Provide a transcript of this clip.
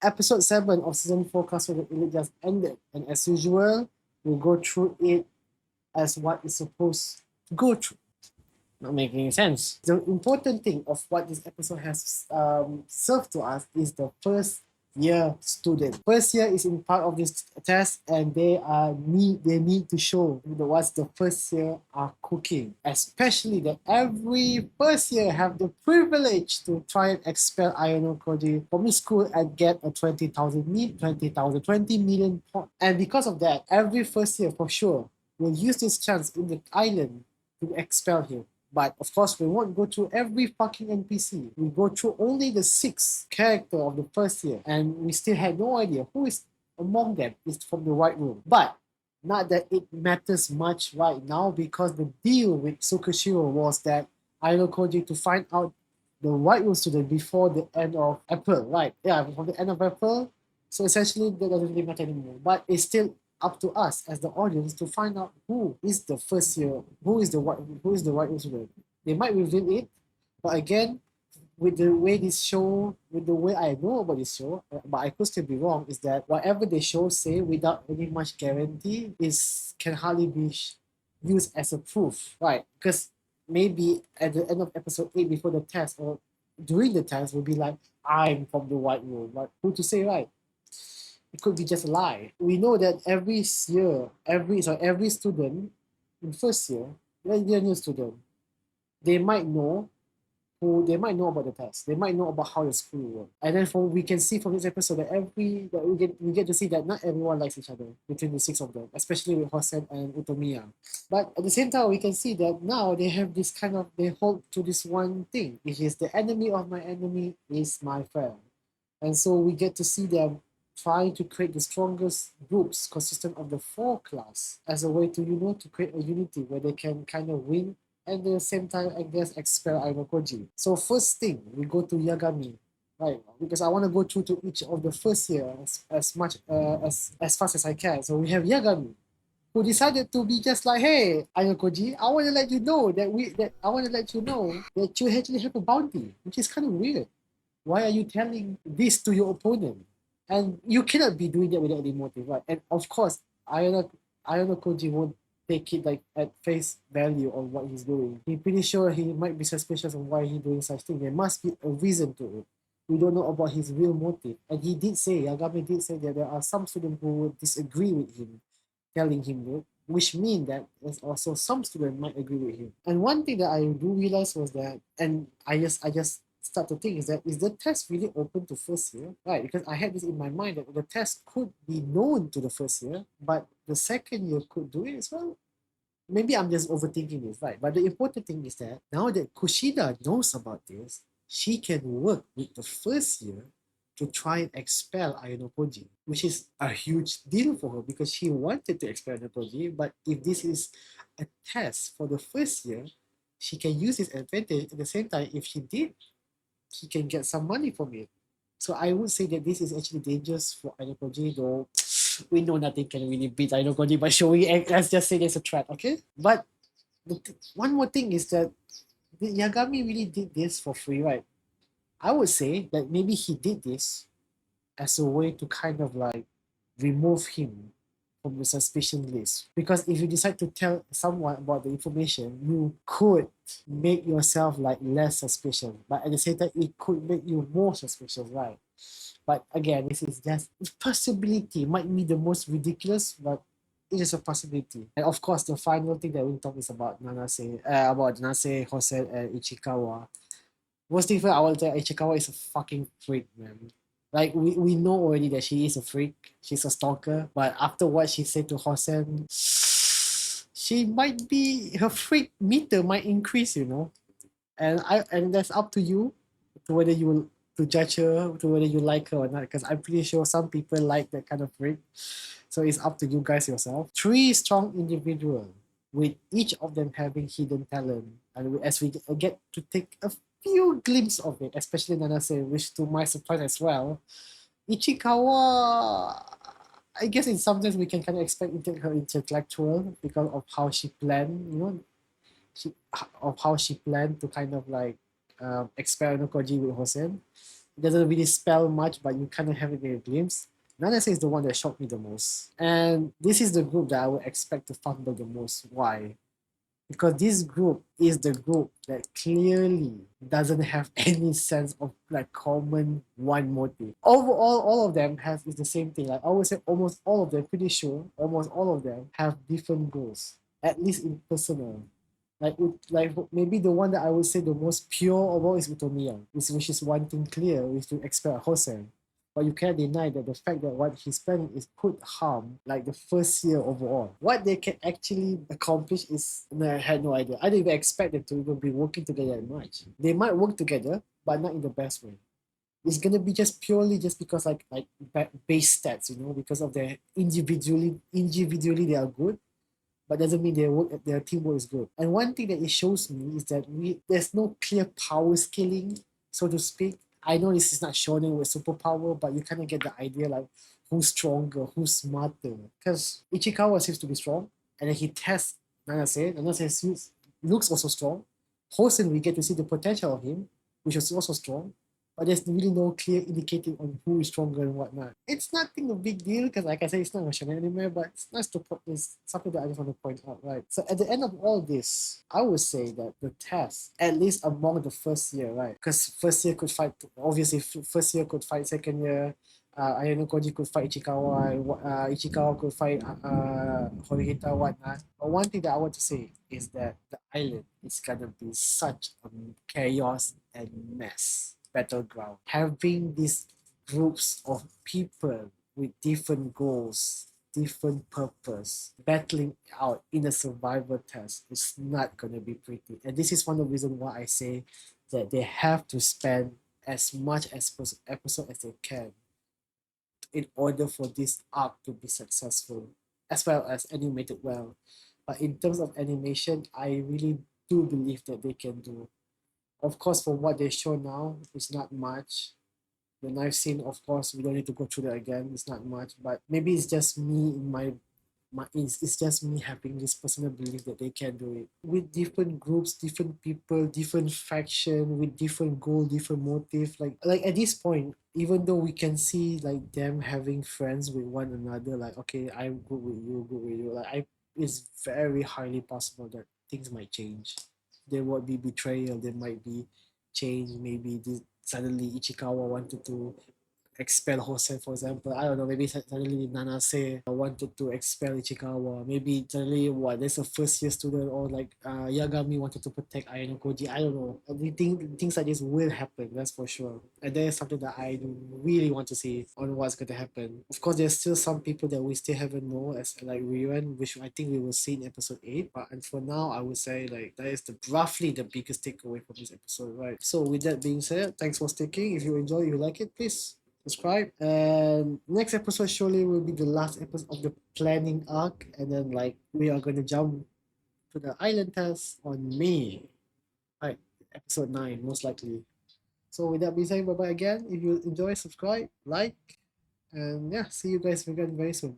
Episode 7 of season 4 Class of the Elite just ended, and as usual, we'll go through it as what is supposed to go through. Not making any sense. The important thing of what this episode has served to us is the first year student. First year is in part of this test, and they need to show what the first year are cooking. Especially that every first year have the privilege to try and expel Ayanokoji from the school and get a 20 million pot. And because of that, every first year for sure will use this chance in the island to expel him. But of course, we won't go through every fucking NPC. We go through only the 6 character of the first year, and we still had no idea who is among them is from the White Room. But not that it matters much right now, because the deal with Tsukushiro was that Ayanokoji to find out the White Room student before the end of April, right? Yeah, before the end of April. So essentially, that doesn't really matter anymore. But it's still up to us as the audience to find out who is the first year, who is the White Room student. They might reveal it, but again, with the way this show, with the way I know about this show, but I could still be wrong, is that whatever the show say without any much guarantee is can hardly be used as a proof, right? Because maybe at the end of episode 8 before the test or during the test will be like, I'm from the White Room, but who to say, right? It could be just a lie. We know that every year, every student in first year, when they're new student, they might know they might know about the test. They might know about how the school works. And then we can see from this episode that we get to see that not everyone likes each other between the 6 of them, especially with Hosen and Utomiya. But at the same time, we can see that now they have this kind of they hold to this one thing, which is the enemy of my enemy is my friend. And so we get to see them trying to create the strongest groups consistent of the 4 class as a way to to create a unity where they can kind of win and at the same time I guess expel Ayanokoji. So first thing we go to Yagami, right? Because I want to go through to each of the first year as much as fast as I can. So we have Yagami, who decided to be just like, hey, Ayanokoji, I want to let you know that I want to let you know that you actually have a bounty, which is kind of weird. Why are you telling this to your opponent? And you cannot be doing that without any motive, right? And of course, Ayanokoji won't take it like at face value on what he's doing. He's pretty sure he might be suspicious of why he's doing such thing. There must be a reason to it. We don't know about his real motive. And Yagami did say that there are some students who would disagree with him, telling him that, which mean that there's also some students might agree with him. And one thing that I do realize was that, and I just start to think is that is the test really open to first year, right? Because I had this in my mind that the test could be known to the first year, but the second year could do it as well. Maybe I'm just overthinking this, right? But the important thing is that now that Kushida knows about this, she can work with the first year to try and expel Ayanokoji, which is a huge deal for her because she wanted to expel Ayanokoji. But if this is a test for the first year, she can use this advantage. At the same time, if she did, he can get some money from it. So I would say that this is actually dangerous for Ayanokoji, though we know nothing can really beat Ayanokoji by showing it. Let's just say there's a threat, okay? But one more thing is that Yagami really did this for free, right? I would say that maybe he did this as a way to kind of like remove him from the suspicion list. Because if you decide to tell someone about the information, you could make yourself like less suspicious, but at the same time, it could make you more suspicious, right? But again, this is just possibility. Might be the most ridiculous, but it is a possibility. And of course, the final thing that we talk is about Nanase, Jose, and Ichikawa. Most thing I will tell Ichikawa is a fucking freak, man. Like we know already that she is a freak. She's a stalker. But after what she said to Hosen, she might be her freak meter might increase, and that's up to you to whether you will to judge her to whether you like her or not. Because I'm pretty sure some people like that kind of freak. So it's up to you guys yourself. 3 strong individuals with each of them having hidden talent, and as we get to take a few glimpses of it, especially Nanase, which to my surprise as well, Ichikawa, I guess in some sense we can kind of expect her intellectual because of how she planned, she, of how she planned to kind of like expel Nokoji with Hosen. It doesn't really spell much, but you kind of have it in a glimpse. Nanase is the one that shocked me the most. And this is the group that I would expect to fumble the most. Why? Because this group is the group that clearly doesn't have any sense of like common one motive. Overall, all of them have is the same thing. Like I would say almost all of them, pretty sure, almost all of them have different goals, at least in personal. Like maybe the one that I would say the most pure of all is Utomiya, which is one thing clear, is to expel Hosen. But you can't deny that the fact that what he's planning is could harm like the first year overall. What they can actually accomplish is no, I had no idea. I didn't even expect them to even be working together that much. They might work together, but not in the best way. It's gonna be just purely just because base stats, because of their individually they are good, but doesn't mean their teamwork is good. And one thing that it shows me is that there's no clear power scaling, so to speak. I know this is not shonen with superpower, but you kind of get the idea like who's stronger, who's smarter. Because Ichikawa seems to be strong, and then he tests Nanase. Nanase looks also strong. Hosen, we get to see the potential of him, which is also strong, but there's really no clear indicating on who is stronger and whatnot. It's nothing a big deal because, like I said, it's not a shonen anime, but it's nice to put this something that I just want to point out, right? So at the end of all this, I would say that the test, at least among the first year, right? Because first year could fight, obviously, first year could fight second year. Ayanokoji could fight Ichikawa, Ichikawa could fight Horihita, whatnot. But one thing that I want to say is that the island is gonna be such a chaos and mess battleground. Having these groups of people with different goals, different purpose, battling out in a survival test is not gonna be pretty. And this is one of the reasons why I say that they have to spend as much as episode as they can in order for this arc to be successful, as well as animated well. But in terms of animation, I really do believe that they can do. Of course, for what they show now, it's not much. The knife scene, of course, we don't need to go through that again. It's not much, but maybe it's just me in it's just me having this personal belief that they can do it with different groups, different people, different faction, with different goal, different motive. Like at this point, even though we can see like them having friends with one another, like okay, I'm good with you. It's very highly possible that things might change. There would be betrayal. There might be change. Maybe suddenly Ichikawa wanted to expel Jose, for example. I don't know, maybe suddenly Nanase wanted to expel Ichikawa. Maybe suddenly, there's a first year student, or like Yagami wanted to protect Ayanokoji. I don't know. I think things like this will happen, that's for sure. And that is something that I really want to see on what's going to happen. Of course, there's still some people that we still haven't know, as like Ryuan, which I think we will see in episode 8. But and for now, I would say like that is roughly the biggest takeaway from this episode, right? So with that being said, thanks for sticking. If you enjoy, if you like it, please subscribe. And next episode surely will be the last episode of the planning arc, and then like we are gonna jump to the island test on May, right? Episode 9, most likely. So with that being said, bye bye again. If you enjoy, subscribe, like, and yeah, see you guys again very soon.